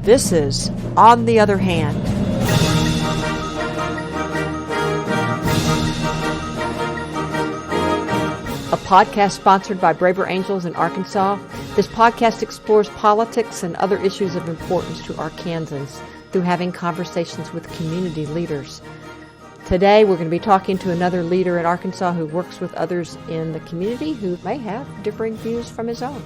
This is On the Other Hand. A podcast sponsored by Braver Angels in Arkansas. This podcast explores politics and other issues of importance to Arkansans through having conversations with community leaders. Today, we're going to be talking to another leader in Arkansas who works with others in the community who may have differing views from his own.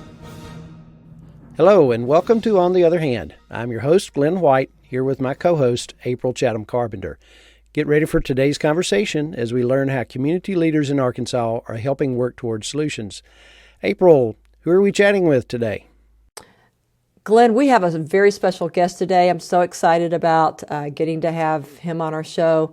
Hello, and welcome to On the Other Hand. I'm your host, Glenn White, here with my co-host, April Chatham Carpenter. Get ready for today's conversation as we learn how community leaders in Arkansas are helping work towards solutions. April, who are we chatting with today? Glenn, we have a very special guest today. I'm so excited about getting to have him on our show.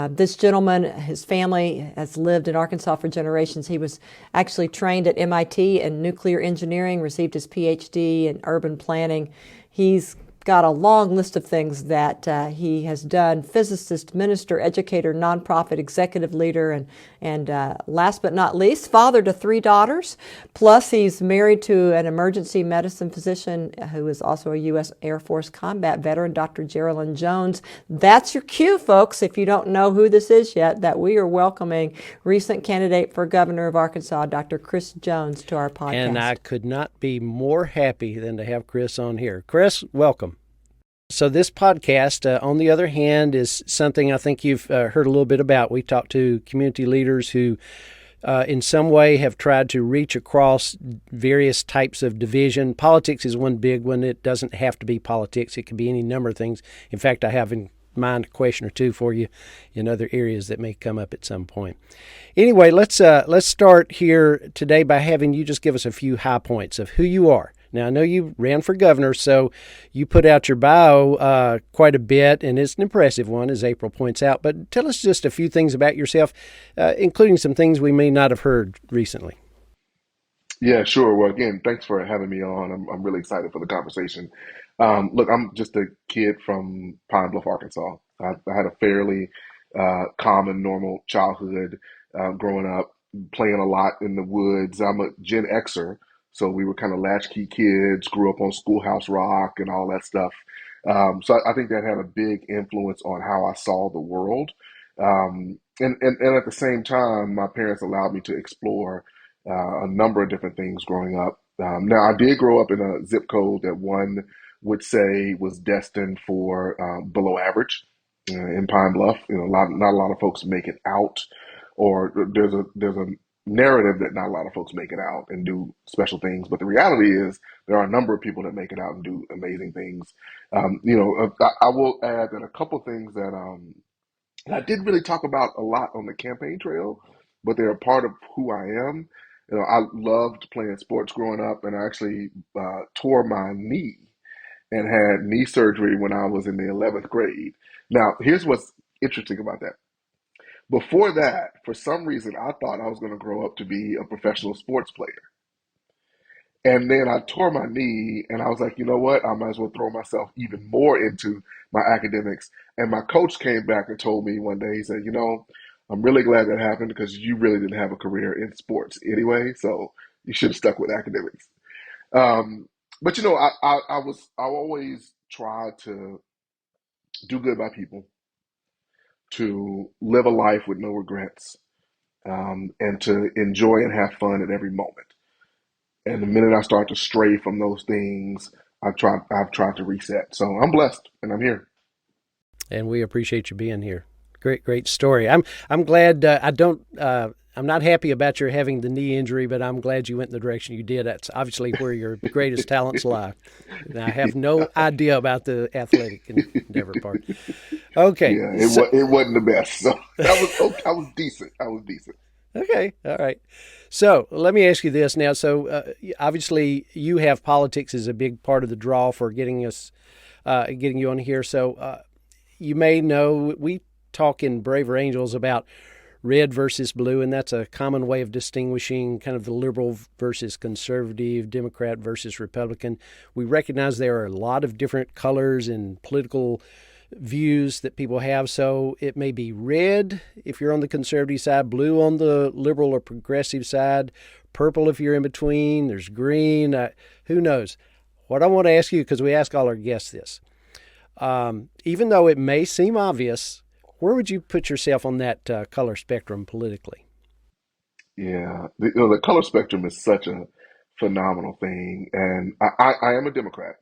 This gentleman, his family has lived in Arkansas for generations. He was actually trained at MIT in nuclear engineering, received his PhD in urban planning. He's got a long list of things that he has done: physicist, minister, educator, nonprofit, executive leader, and last but not least, father to 3 daughters. Plus, he's married to an emergency medicine physician who is also a U.S. Air Force combat veteran, Dr. Geraldine Jones. That's your cue, folks, if you don't know who this is yet, that we are welcoming recent candidate for governor of Arkansas, Dr. Chris Jones, to our podcast. And I could not be more happy than to have Chris on here. Chris, welcome. So this podcast, on the other hand, is something I think you've heard a little bit about. We talked to community leaders who in some way have tried to reach across various types of division. Politics is one big one. It doesn't have to be politics. It can be any number of things. In fact, I have in mind a question or two for you in other areas that may come up at some point. Anyway, let's start here today by having you just give us a few high points of who you are. Now, I know you ran for governor, so you put out your bio quite a bit, and it's an impressive one, as April points out. But tell us just a few things about yourself, including some things we may not have heard recently. Yeah, sure. Well, again, thanks for having me on. I'm really excited for the conversation. Look, I'm just a kid from Pine Bluff, Arkansas. I had a fairly calm and normal childhood growing up, playing a lot in the woods. I'm a Gen Xer. So we were kind of latchkey kids, grew up on Schoolhouse Rock and all that stuff. So I think that had a big influence on how I saw the world. And at the same time, my parents allowed me to explore a number of different things growing up. Now, I did grow up in a zip code that one would say was destined for below average in Pine Bluff. You know, not a lot of folks make it out, or there's a narrative that not a lot of folks make it out and do special things, but the reality is there are a number of people that make it out and do amazing things. I will add that a couple things that I didn't really talk about a lot on the campaign trail, but they're a part of who I am. You know, I loved playing sports growing up, and I actually tore my knee and had knee surgery when I was in the 11th grade. Now, here's what's interesting about that. Before that, for some reason, I thought I was going to grow up to be a professional sports player. And then I tore my knee, and I was like, you know what? I might as well throw myself even more into my academics. And my coach came back and told me one day, he said, I'm really glad that happened because you really didn't have a career in sports anyway, so you should have stuck with academics. But I always tried to do good by people, to live a life with no regrets, and to enjoy and have fun at every moment. And the minute I start to stray from those things, I've tried to reset. So I'm blessed, and I'm here. And we appreciate you being here. Great story. I'm glad. I'm not happy about your having the knee injury, but I'm glad you went in the direction you did. That's obviously where your greatest talents lie. And I have no idea about the athletic endeavor part. Okay. Yeah, it wasn't the best. So I was decent. Okay. All right. So let me ask you this now. So obviously you have politics as a big part of the draw for getting you on here. So you may know we talk in Braver Angels about red versus blue, and that's a common way of distinguishing kind of the liberal versus conservative, Democrat versus Republican. We recognize there are a lot of different colors and political views that people have. So it may be red if you're on the conservative side, blue on the liberal or progressive side, purple if you're in between, there's green, who knows. What I want to ask you, because we ask all our guests this, Even though it may seem obvious, where would you put yourself on that color spectrum politically? Yeah, the color spectrum is such a phenomenal thing, and I am a Democrat,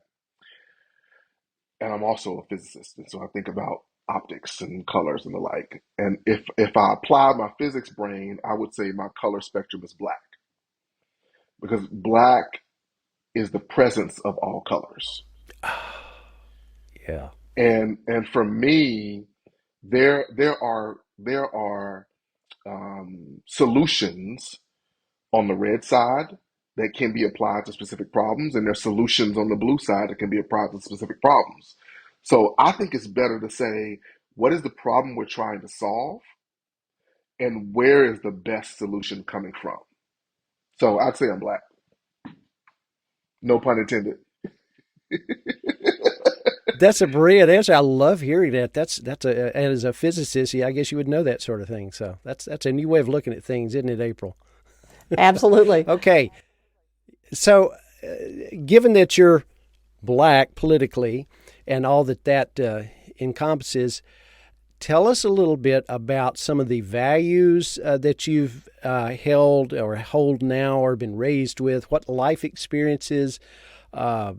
and I'm also a physicist, and so I think about optics and colors and the like. And if I apply my physics brain, I would say my color spectrum is black because black is the presence of all colors. Yeah. And for me, there are solutions on the red side that can be applied to specific problems, and there's solutions on the blue side that can be applied to specific problems. So I think it's better to say, what is the problem we're trying to solve, and where is the best solution coming from? So I'd say I'm black. No pun intended. That's a brilliant answer. I love hearing that. And as a physicist, yeah, I guess you would know that sort of thing. So that's a new way of looking at things, isn't it, April? Absolutely. Okay. So, given that you're black politically and all that encompasses, tell us a little bit about some of the values that you've held or hold now or been raised with, what life experiences, uh,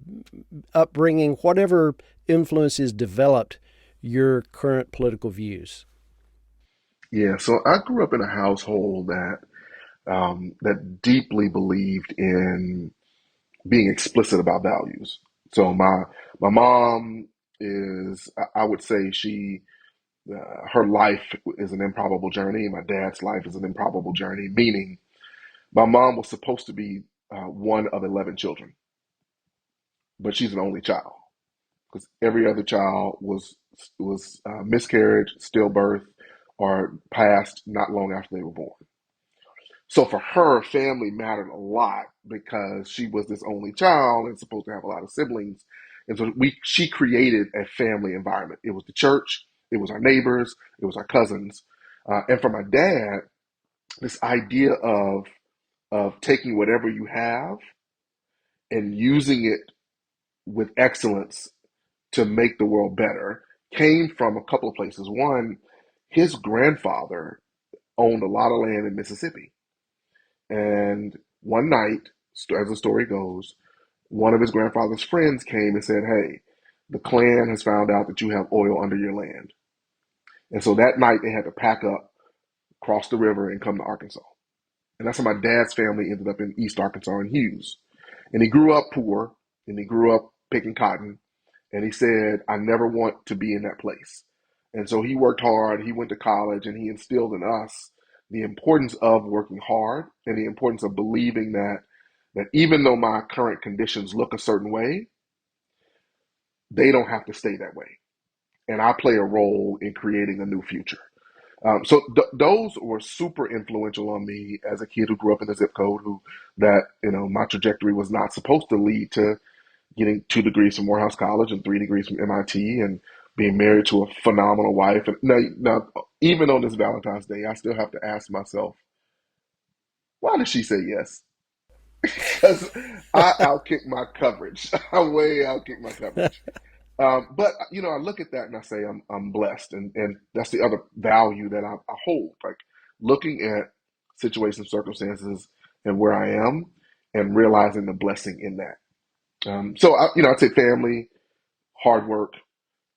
upbringing, whatever influences developed your current political views. Yeah, so I grew up in a household that deeply believed in being explicit about values. So my mom is, I would say her life is an improbable journey. My dad's life is an improbable journey, meaning my mom was supposed to be one of 11 children, but she's an only child because every other child was miscarriage, stillbirth, or passed not long after they were born. So for her, family mattered a lot because she was this only child and supposed to have a lot of siblings. And so she created a family environment. It was the church, it was our neighbors, it was our cousins. And for my dad, this idea of taking whatever you have and using it with excellence to make the world better came from a couple of places. One, his grandfather owned a lot of land in Mississippi. And one night, as the story goes, one of his grandfather's friends came and said, "Hey, the Klan has found out that you have oil under your land." And so that night they had to pack up, cross the river, and come to Arkansas. And that's how my dad's family ended up in East Arkansas in Hughes. And he grew up poor and he grew up picking cotton. And he said, "I never want to be in that place." And so he worked hard, he went to college, and he instilled in us the importance of working hard and the importance of believing that even though my current conditions look a certain way, they don't have to stay that way. And I play a role in creating a new future. So those were super influential on me as a kid who grew up in a zip code who that, my trajectory was not supposed to lead to getting 2 degrees from Morehouse College and 3 degrees from MIT and being married to a phenomenal wife. And now, even on this Valentine's Day, I still have to ask myself, why did she say yes? Because I outkicked my coverage. I way outkicked my coverage. But I look at that and I say I'm blessed, and that's the other value that I hold. Like looking at situations, circumstances, and where I am, and realizing the blessing in that. So I'd say family, hard work,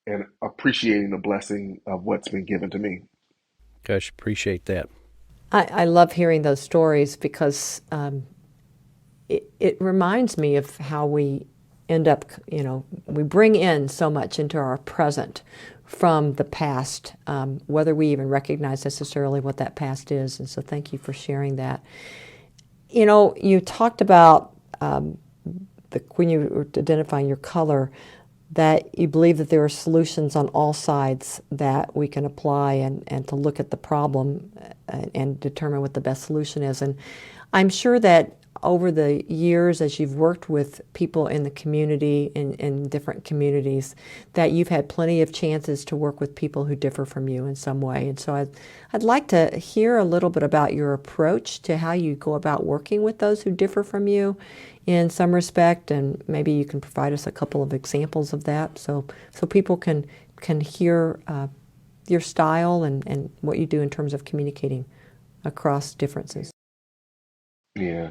and appreciating the blessing of what's been given to me. Gosh, appreciate that. I love hearing those stories because it reminds me of how we end up, we bring in so much into our present from the past, whether we even recognize necessarily what that past is. And so thank you for sharing that. You talked about when you were identifying your color, that you believe that there are solutions on all sides that we can apply and to look at the problem and determine what the best solution is. And I'm sure that over the years, as you've worked with people in the community, in different communities, that you've had plenty of chances to work with people who differ from you in some way. And so I'd like to hear a little bit about your approach to how you go about working with those who differ from you in some respect, and maybe you can provide us a couple of examples of that, so people can hear your style and what you do in terms of communicating across differences. Yeah.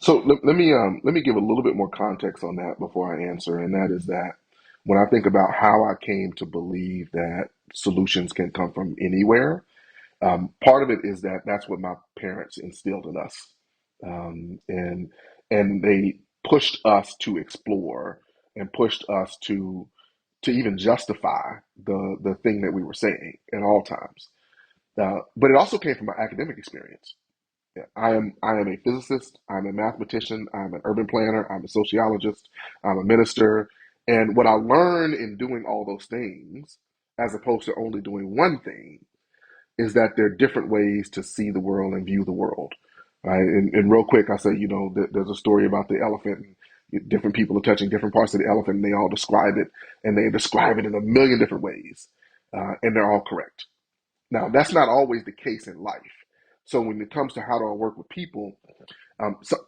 So let me give a little bit more context on that before I answer, and that is that when I think about how I came to believe that solutions can come from anywhere, part of it is that that's what my parents instilled in us, and they pushed us to explore and pushed us to even justify the thing that we were saying at all times. But it also came from my academic experience. Yeah, I am a physicist, I'm a mathematician, I'm an urban planner, I'm a sociologist, I'm a minister. And what I learned in doing all those things, as opposed to only doing one thing, is that there are different ways to see the world and view the world. Right? And real quick, I say, there's a story about the elephant. And different people are touching different parts of the elephant, and they all describe it, and they describe it in a million different ways, and they're all correct. Now, that's not always the case in life. So when it comes to how do I work with people,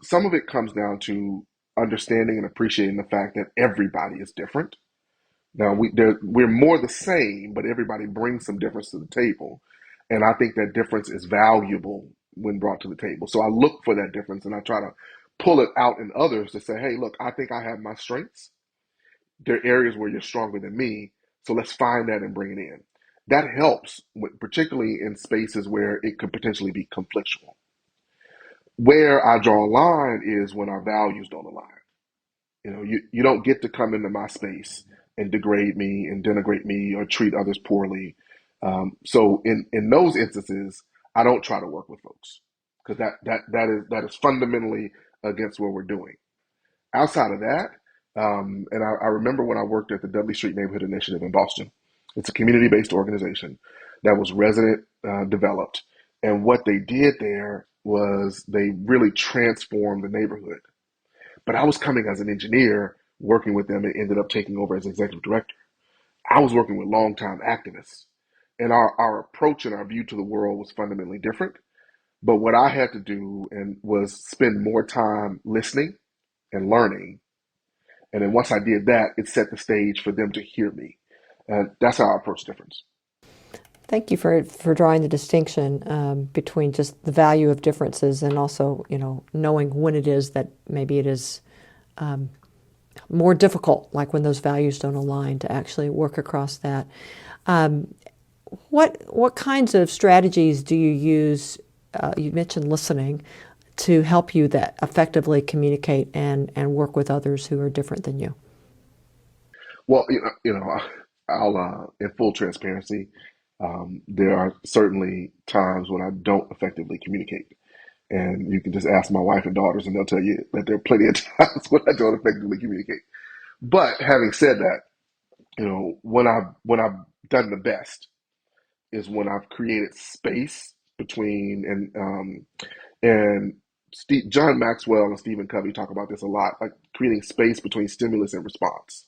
some of it comes down to understanding and appreciating the fact that everybody is different. Now we're more the same, but everybody brings some difference to the table, and I think that difference is valuable when brought to the table. So I look for that difference, and I try to pull it out in others to say, "Hey, look, I think I have my strengths. There are areas where you're stronger than me, so let's find that and bring it in." That helps, particularly in spaces where it could potentially be conflictual. Where I draw a line is when our values don't align. You don't get to come into my space and degrade me and denigrate me or treat others poorly. So in those instances, I don't try to work with folks because that is fundamentally against what we're doing. Outside of that, and I remember when I worked at the Dudley Street Neighborhood Initiative in Boston. It's a community-based organization that was resident developed, and what they did there was they really transformed the neighborhood. But I was coming as an engineer working with them and ended up taking over as executive director. I was working with longtime activists, and our approach and our view to the world was fundamentally different. But what I had to do and was spend more time listening and learning. And then once I did that, it set the stage for them to hear me. And that's how I approach difference. Thank you for drawing the distinction between just the value of differences and also, knowing when it is that maybe it is more difficult, like when those values don't align, to actually work across that. Um, what kinds of strategies do you use? You mentioned listening to help you that effectively communicate and work with others who are different than you. Well, I'll in full transparency, there are certainly times when I don't effectively communicate. And you can just ask my wife and daughters, and they'll tell you that there are plenty of times when I don't effectively communicate. But having said that, when I've done the best is when I've created space between and John Maxwell and Stephen Covey talk about this a lot, like creating space between stimulus and response.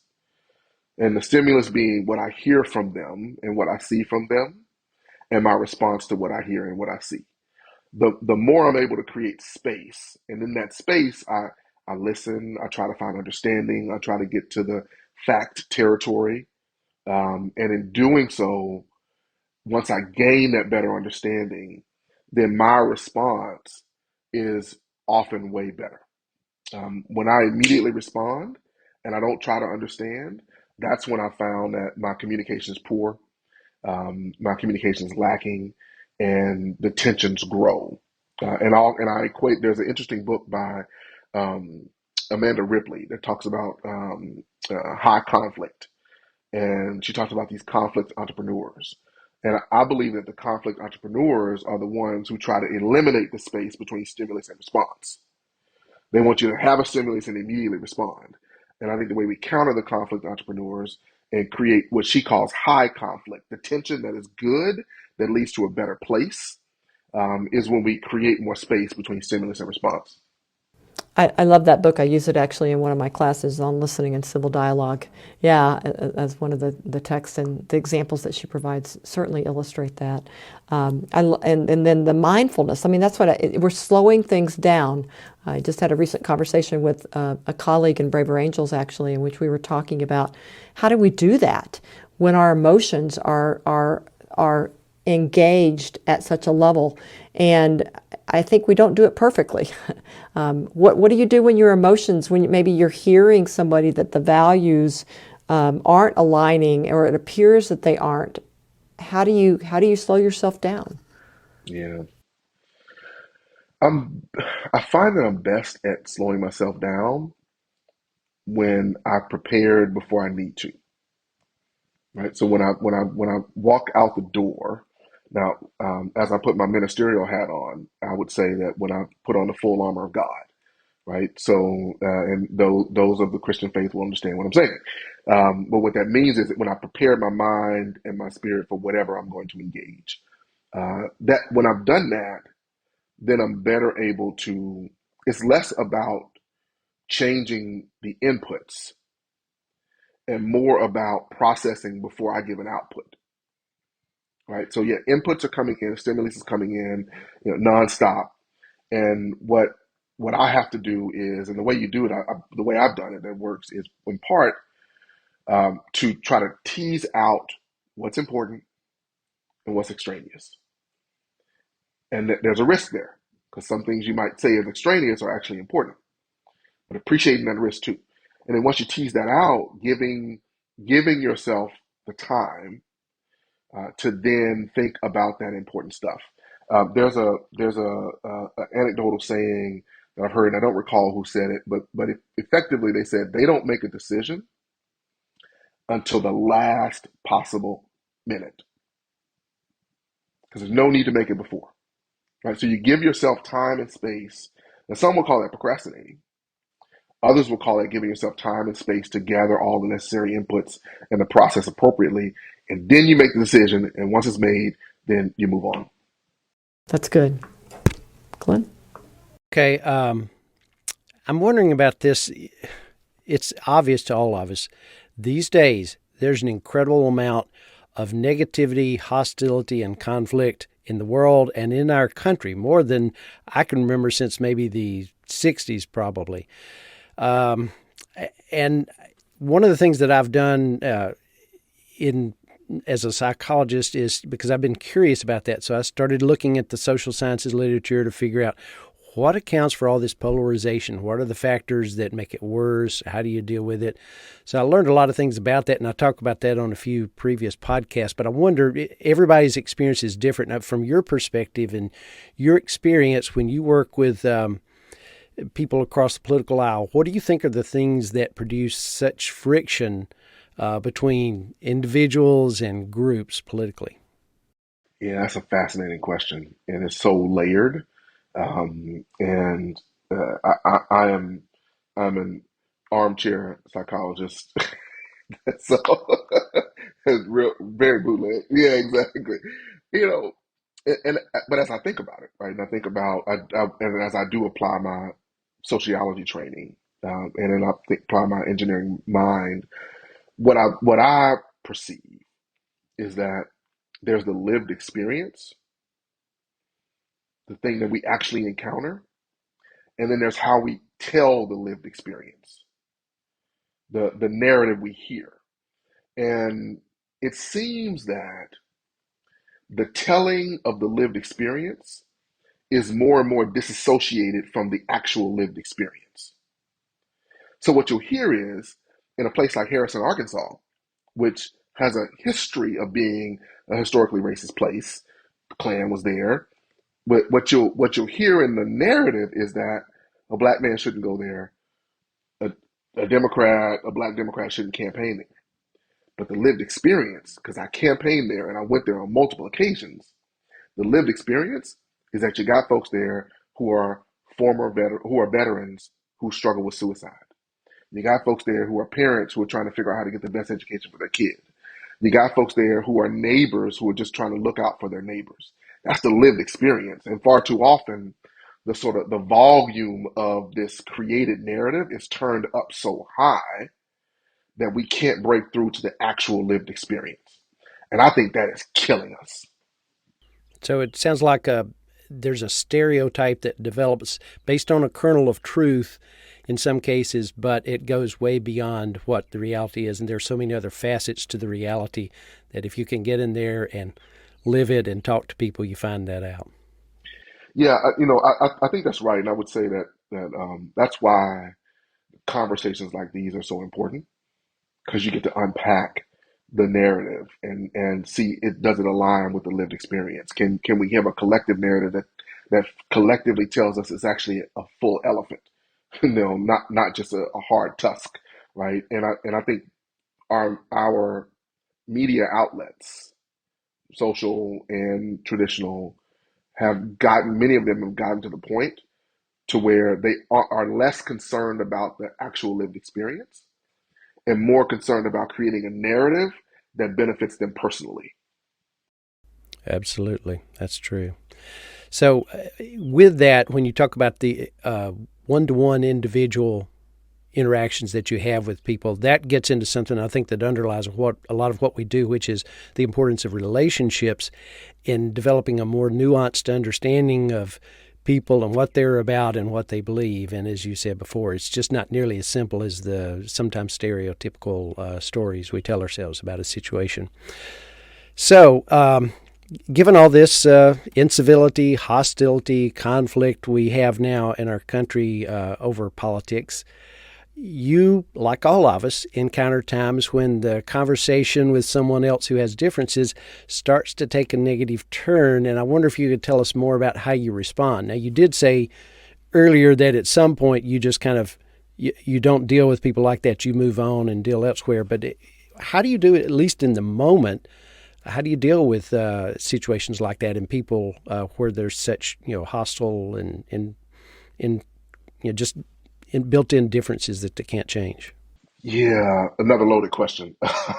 And the stimulus being what I hear from them and what I see from them, and my response to what I hear and what I see. The more I'm able to create space, and in that space, I listen, I try to find understanding, I try to get to the fact territory, and in doing so, once I gain that better understanding, then my response is often way better. When I immediately respond and I don't try to understand, that's when I found that my communication is poor, my communication is lacking, and the tensions grow. And I equate. There's an interesting book by um, Amanda Ripley that talks about high conflict, and she talks about these conflict entrepreneurs. And I believe that the conflict entrepreneurs are the ones who try to eliminate the space between stimulus and response. They want you to have a stimulus and immediately respond. And I think the way we counter the conflict entrepreneurs and create what she calls high conflict, the tension that is good, that leads to a better place, is when we create more space between stimulus and response. I love that book. I use it actually in one of my classes on listening and civil dialogue. Yeah, as one of the texts, and the examples that she provides certainly illustrate that. And then the mindfulness. I mean, that's what we're slowing things down. I just had a recent conversation with a colleague in Braver Angels, actually, in which we were talking about how do we do that when our emotions are engaged at such a level. And I think we don't do it perfectly. What do you do when your emotions, when maybe you're hearing somebody that the values aren't aligning, or it appears that they aren't? How do you slow yourself down? Yeah. I'm, I find that I'm best at slowing myself down when I've prepared before I need to. Right. So when I walk out the door, now as I put my ministerial hat on, I would say that when I put on the full armor of God, right? So and those of the Christian faith will understand what I'm saying. But what that means is that when I prepare my mind and my spirit for whatever I'm going to engage, that when I've done that, then I'm better able to. It's less about changing the inputs and more about processing before I give an output. Right. So yeah, inputs are coming in, stimulus is coming in, nonstop. And what I have to do is, and the way you do it, the way I've done it that works is in part to try to tease out what's important and what's extraneous. And there's a risk there because some things you might say is extraneous are actually important, but appreciating that risk too. And then once you tease that out, giving yourself the time to then think about that important stuff. There's a anecdotal saying that I've heard, and I don't recall who said it, but effectively they said they don't make a decision until the last possible minute because there's no need to make it before. Right, so you give yourself time and space. And some will call that procrastinating. Others will call it giving yourself time and space to gather all the necessary inputs and the process appropriately, and then you make the decision. And once it's made, then you move on. That's good. Glenn? Okay, I'm wondering about this. It's obvious to all of us. These days, there's an incredible amount of negativity, hostility, and conflict in the world and in our country, more than I can remember since maybe the 60s, probably. And one of the things that I've done in as a psychologist is because I've been curious about that. So I started looking at the social sciences literature to figure out what accounts for all this polarization. What are the factors that make it worse? How do you deal with it? So I learned a lot of things about that, and I talk about that on a few previous podcasts. But I wonder, everybody's experience is different. Now, from your perspective and your experience when you work with people across the political aisle, what do you think are the things that produce such friction between individuals and groups politically? Yeah, that's a fascinating question, and it's so layered. And I'm an armchair psychologist, so it's real very bootleg. Yeah, exactly. You know, and but as I think about it, right, and I think about and as I do apply my sociology training, and then apply my engineering mind, what I perceive is that there's the lived experience, the thing that we actually encounter, and then there's how we tell the lived experience, the narrative we hear. And it seems that the telling of the lived experience is more and more disassociated from the actual lived experience. So what you'll hear is in a place like Harrison, Arkansas, which has a history of being a historically racist place, the Klan was there. But what you'll hear in the narrative is that a black man shouldn't go there, a, a black Democrat shouldn't campaign there. But the lived experience, because I campaigned there and I went there on multiple occasions, the lived experience is that you got folks there who are who are veterans who struggle with suicide. You got folks there who are parents who are trying to figure out how to get the best education for their kid. You got folks there who are neighbors who are just trying to look out for their neighbors. That's the lived experience. And far too often, the volume of this created narrative is turned up so high that we can't break through to the actual lived experience. And I think that is killing us. So it sounds like there's a stereotype that develops based on a kernel of truth in some cases, but it goes way beyond what the reality is. And there's so many other facets to the reality that if you can get in there and live it and talk to people, you find that out. Yeah, I think that's right, and I would say that that's why conversations like these are so important because you get to unpack the narrative and see it does it align with the lived experience. Can we have a collective narrative that collectively tells us it's actually a full elephant, not just a hard tusk, right? And I think our media outlets, social and traditional, have gotten many of them have gotten to the point to where they are less concerned about the actual lived experience and more concerned about creating a narrative that benefits them personally. Absolutely. That's true. So, with that, when you talk about the one-to-one individual interactions that you have with people, that gets into something I think that underlies what a lot of what we do, which is the importance of relationships in developing a more nuanced understanding of people and what they're about and what they believe. And as you said before, it's just not nearly as simple as the sometimes stereotypical stories we tell ourselves about a situation. So, given all this incivility, hostility, conflict we have now in our country over politics, you, like all of us, encounter times when the conversation with someone else who has differences starts to take a negative turn. And I wonder if you could tell us more about how you respond. Now, you did say earlier that at some point you just kind of, you don't deal with people like that. You move on and deal elsewhere. But how do you do it, at least in the moment? How do you deal with situations like that and people where there's such, hostile and just built-in differences that they can't change? Yeah, another loaded question.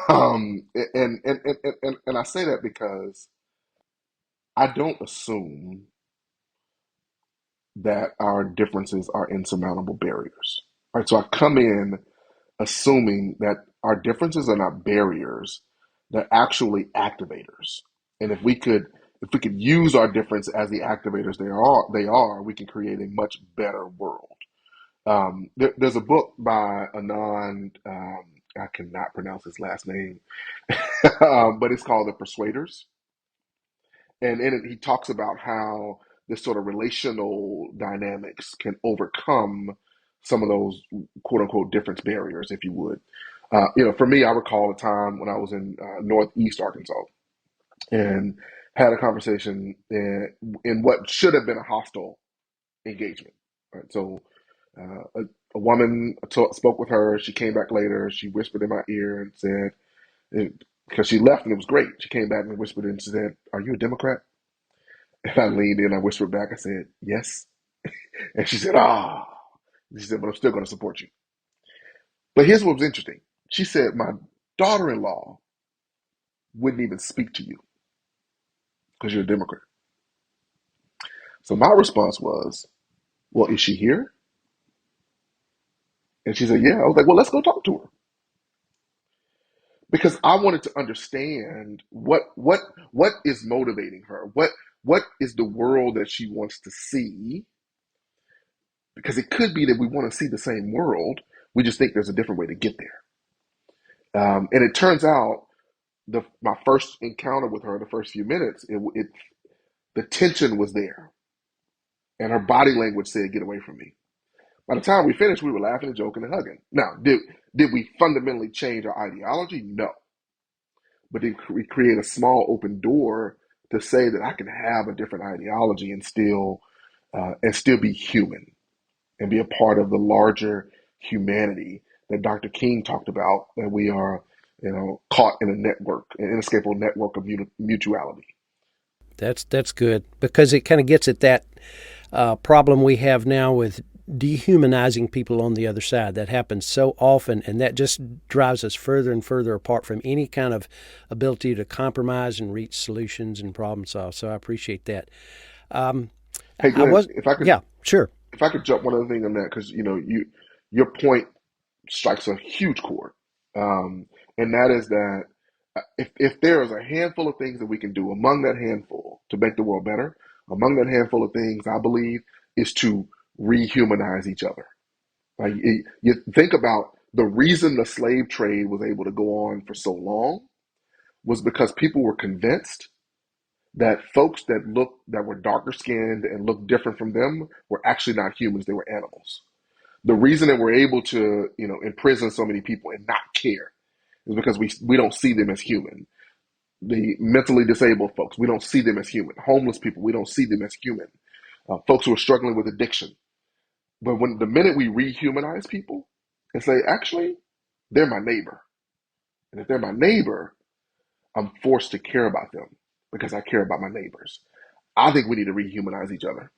And I say that because I don't assume that our differences are insurmountable barriers. Right? So I come in assuming that our differences are not barriers, they're actually activators. And if we could use our difference as the activators they are, we can create a much better world. There's a book by Anand, I cannot pronounce his last name, but it's called The Persuaders. And in it, he talks about how this sort of relational dynamics can overcome some of those quote unquote difference barriers, if you would. For me, I recall a time when I was in Northeast Arkansas and had a conversation in what should have been a hostile engagement. Right? So a woman spoke with her. She came back later. She whispered in my ear and said, because she left and it was great. She came back and whispered and she said, "Are you a Democrat?" And I leaned in, I whispered back, I said, "Yes." And she said, "Ah." She said, "But I'm still going to support you." But here's what was interesting. She said, "My daughter-in-law wouldn't even speak to you because you're a Democrat." So my response was, "Well, is she here?" And she said, "Yeah." I was like, "Well, let's go talk to her." Because I wanted to understand what is motivating her. What is the world that she wants to see? Because it could be that we want to see the same world. We just think there's a different way to get there. And it turns out my first encounter with her, the first few minutes, the tension was there, and her body language said, "Get away from me." By the time we finished, we were laughing and joking and hugging. Now, did we fundamentally change our ideology? No, but did we create a small open door to say that I can have a different ideology and still be human and be a part of the larger humanity that Dr. King talked about, that we are, caught in a network, an inescapable network of mutuality. That's good because it kind of gets at that problem we have now with dehumanizing people on the other side. That happens so often, and that just drives us further and further apart from any kind of ability to compromise and reach solutions and problem solve. So I appreciate that. Um, Hey, I Glenn, was, yeah, sure. if I could jump one other thing on that, because your point strikes a huge chord, um, and that is that if there is a handful of things that we can do among that handful to make the world better, among that handful of things, I believe, is to rehumanize each other. Like you think about the reason the slave trade was able to go on for so long was because people were convinced that folks that were darker skinned and looked different from them were actually not humans; they were animals. The reason that we're able to, imprison so many people and not care is because we don't see them as human. The mentally disabled folks, we don't see them as human. Homeless people, we don't see them as human. Folks who are struggling with addiction. But when the minute we rehumanize people and say, actually, they're my neighbor. And if they're my neighbor, I'm forced to care about them because I care about my neighbors. I think we need to rehumanize each other.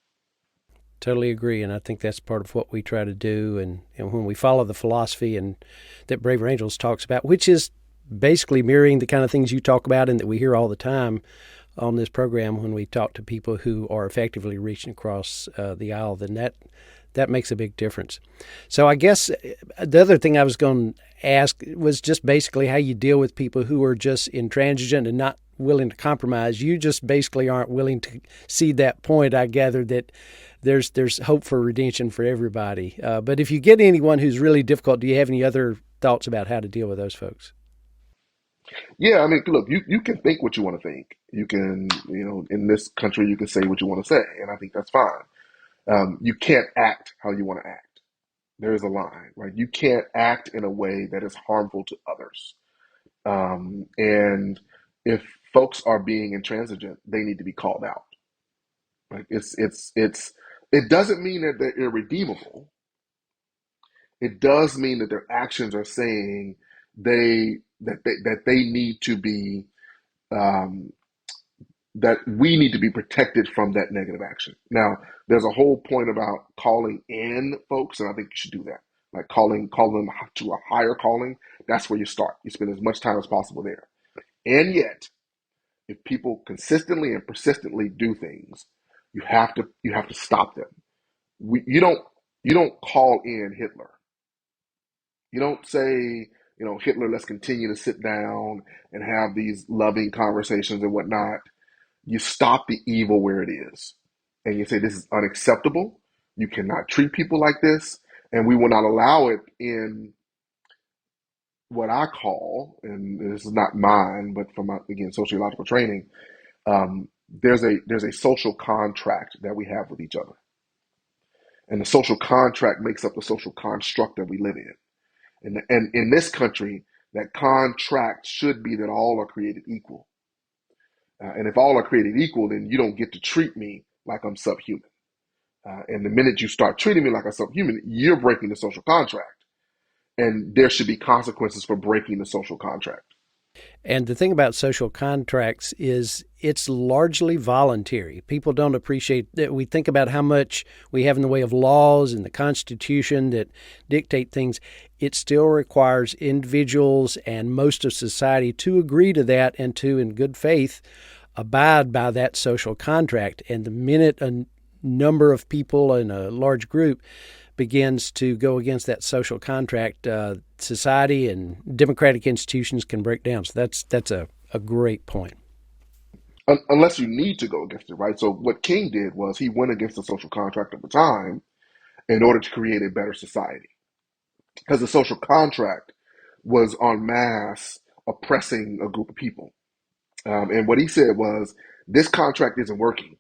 Totally agree, and I think that's part of what we try to do. And when we follow the philosophy and that Braver Angels talks about, which is basically mirroring the kind of things you talk about and that we hear all the time on this program when we talk to people who are effectively reaching across the aisle, then that makes a big difference. So I guess the other thing I was going to ask was just basically how you deal with people who are just intransigent and not willing to compromise. You just basically aren't willing to see that point. I gather that there's hope for redemption for everybody. But if you get anyone who's really difficult, do you have any other thoughts about how to deal with those folks? Yeah, I mean, look, you can think what you want to think. You can, in this country, you can say what you want to say, and I think that's fine. You can't act how you want to act. There is a line, right? You can't act in a way that is harmful to others. And if folks are being intransigent, they need to be called out. Like it doesn't mean that they're irredeemable. It does mean that their actions are saying they need to be um, that we need to be protected from that negative action. Now, there's a whole point about calling in folks, and I think you should do that. Like call them to a higher calling. That's where you start. You spend as much time as possible there. And yet, if people consistently and persistently do things, you have to stop them. You don't call in Hitler. You don't say, Hitler, let's continue to sit down and have these loving conversations and whatnot. You stop the evil where it is. And you say, this is unacceptable. You cannot treat people like this. And we will not allow it in what I call, and this is not mine, but from my, again, sociological training, there's a social contract that we have with each other. And the social contract makes up the social construct that we live in. And in this country, that contract should be that all are created equal. And if all are created equal, then you don't get to treat me like I'm subhuman. And the minute you start treating me like I'm subhuman, you're breaking the social contract. And there should be consequences for breaking the social contract. And the thing about social contracts is it's largely voluntary. People don't appreciate that. We think about how much we have in the way of laws and the Constitution that dictate things. It still requires individuals and most of society to agree to that and to, in good faith, abide by that social contract. And the minute a number of people in a large group begins to go against that social contract, society and democratic institutions can break down. So that's a great point. Unless you need to go against it, right? So what King did was he went against the social contract of the time in order to create a better society. Because the social contract was en masse oppressing a group of people. And what he said was, this contract isn't working.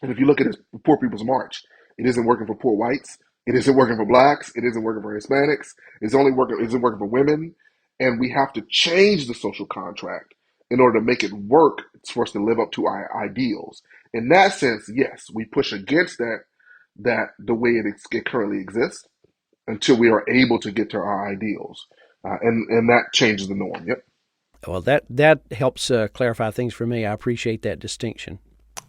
And if you look at his Poor People's March, it isn't working for poor whites. It isn't working for blacks. It isn't working for Hispanics. It isn't working for women. And we have to change the social contract in order to make it work for us to live up to our ideals. In that sense, yes, we push against that the way it currently exists until we are able to get to our ideals. And that changes the norm. Yep. Well, that helps clarify things for me. I appreciate that distinction.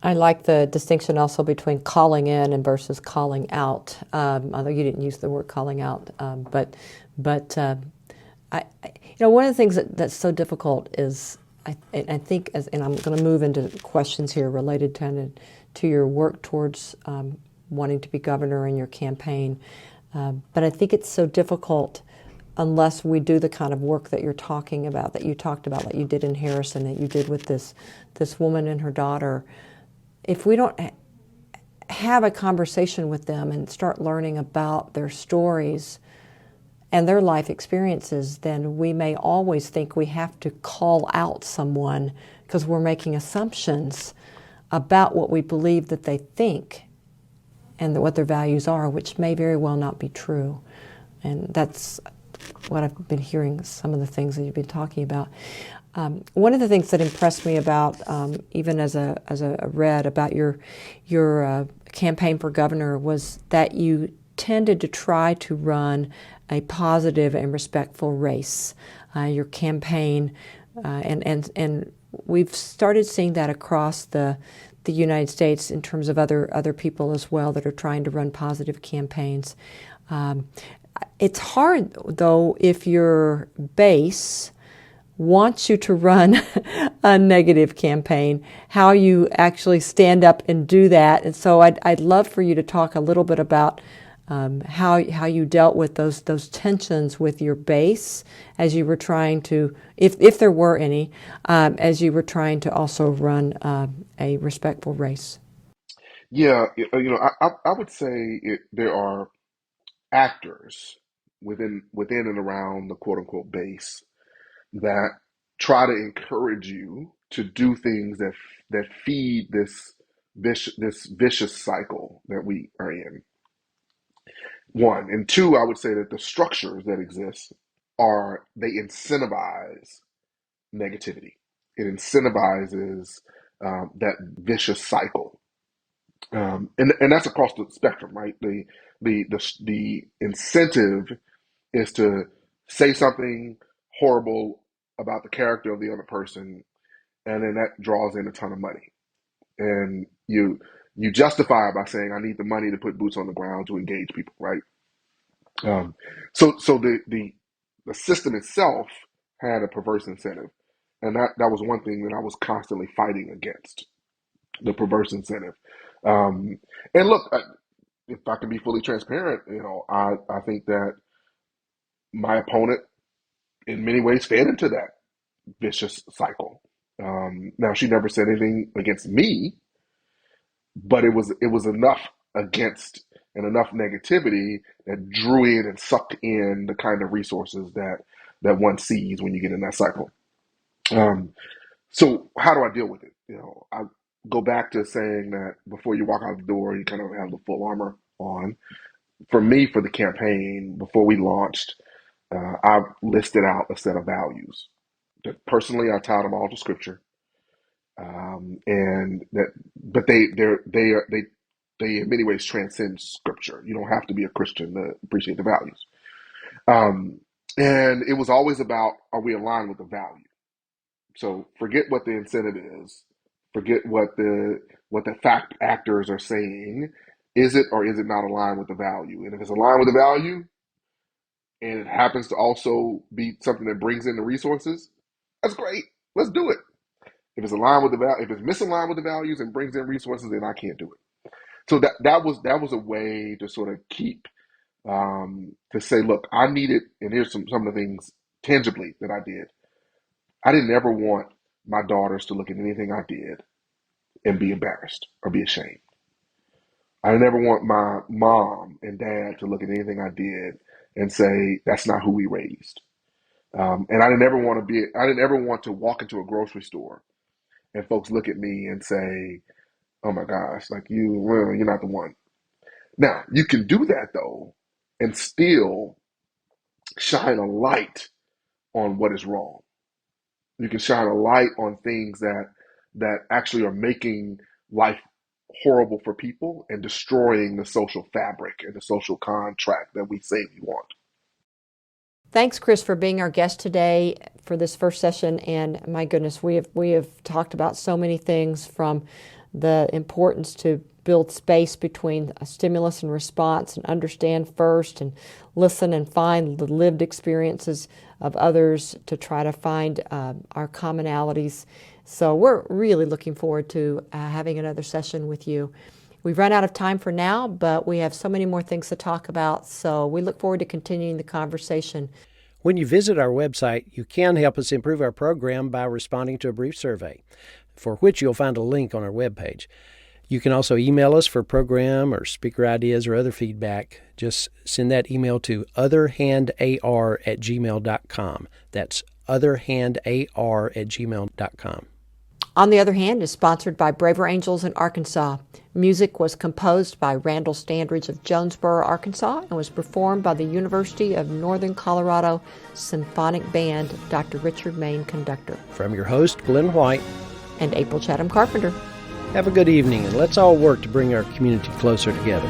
I like the distinction also between calling in and versus calling out. Although you didn't use the word calling out, one of the things that's so difficult is I think, and I'm going to move into questions here related to your work towards wanting to be governor and your campaign. But I think it's so difficult unless we do the kind of work that you're talking about, that you talked about, that you did in Harrison, that you did with this woman and her daughter. If we don't have a conversation with them and start learning about their stories and their life experiences, then we may always think we have to call out someone because we're making assumptions about what we believe that they think and what their values are, which may very well not be true. And that's what I've been hearing, some of the things that you've been talking about. One of the things that impressed me about, even as a read about your campaign for governor, was that you tended to try to run a positive and respectful race. Your campaign, and we've started seeing that across the United States in terms of other people as well that are trying to run positive campaigns. It's hard, though, if your base wants you to run a negative campaign, how you actually stand up and do that. And so I'd love for you to talk a little bit about how you dealt with those tensions with your base as you were trying to, if there were any, as you were trying to also run a respectful race. Yeah, I would say there are actors within and around the quote unquote base that try to encourage you to do things that feed this vicious cycle that we are in. One and two, I would say that the structures that exist they incentivize negativity. It incentivizes that vicious cycle, and that's across the spectrum, right? The incentive is to say something horrible about the character of the other person, and then that draws in a ton of money, and you justify it by saying, "I need the money to put boots on the ground to engage people," right? Um, so the system itself had a perverse incentive, and that was one thing that I was constantly fighting against, the perverse incentive. Um, and look, if I can be fully transparent, I think that my opponent, in many ways, fed into that vicious cycle. Now, she never said anything against me, but it was enough against and enough negativity that drew in and sucked in the kind of resources that one sees when you get in that cycle. Um, so how do I deal with it? I go back to saying that before you walk out the door, you kind of have the full armor on. For me, for the campaign, before we launched, I listed out a set of values that personally I tied them all to scripture, and that, but they in many ways transcend scripture. You don't have to be a Christian to appreciate the values. Um, and it was always about, are we aligned with the value? So forget what the incentive is. Forget what the fact actors are saying. Is it or is it not aligned with the value? And if it's aligned with the value, and it happens to also be something that brings in the resources, that's great. Let's do it. If it's aligned with the value, if it's misaligned with the values and brings in resources, then I can't do it. So that was a way to sort of keep, to say, look, I need it, and here's some of the things tangibly that I did. I didn't ever want my daughters to look at anything I did and be embarrassed or be ashamed. I never want my mom and dad to look at anything I did and say that's not who we raised. And I didn't ever want to walk into a grocery store and folks look at me and say, "Oh my gosh, like you're not the one." Now you can do that though, and still shine a light on what is wrong. You can shine a light on things that actually are making life horrible for people and destroying the social fabric and the social contract that we say we want. Thanks, Chris, for being our guest today for this first session. And my goodness, we have talked about so many things, from the importance to build space between a stimulus and response and understand first and listen and find the lived experiences of others to try to find our commonalities. So we're really looking forward to having another session with you. We've run out of time for now, but we have so many more things to talk about, so we look forward to continuing the conversation. When you visit our website, you can help us improve our program by responding to a brief survey, for which you'll find a link on our webpage. You can also email us for program or speaker ideas or other feedback. Just send that email to otherhandar@gmail.com. That's otherhandar@gmail.com. On the Other Hand is sponsored by Braver Angels in Arkansas. Music was composed by Randall Standridge of Jonesboro, Arkansas, and was performed by the University of Northern Colorado Symphonic Band, Dr. Richard Main, conductor. From your host, Glenn White, and April Chatham Carpenter. Have a good evening, and let's all work to bring our community closer together.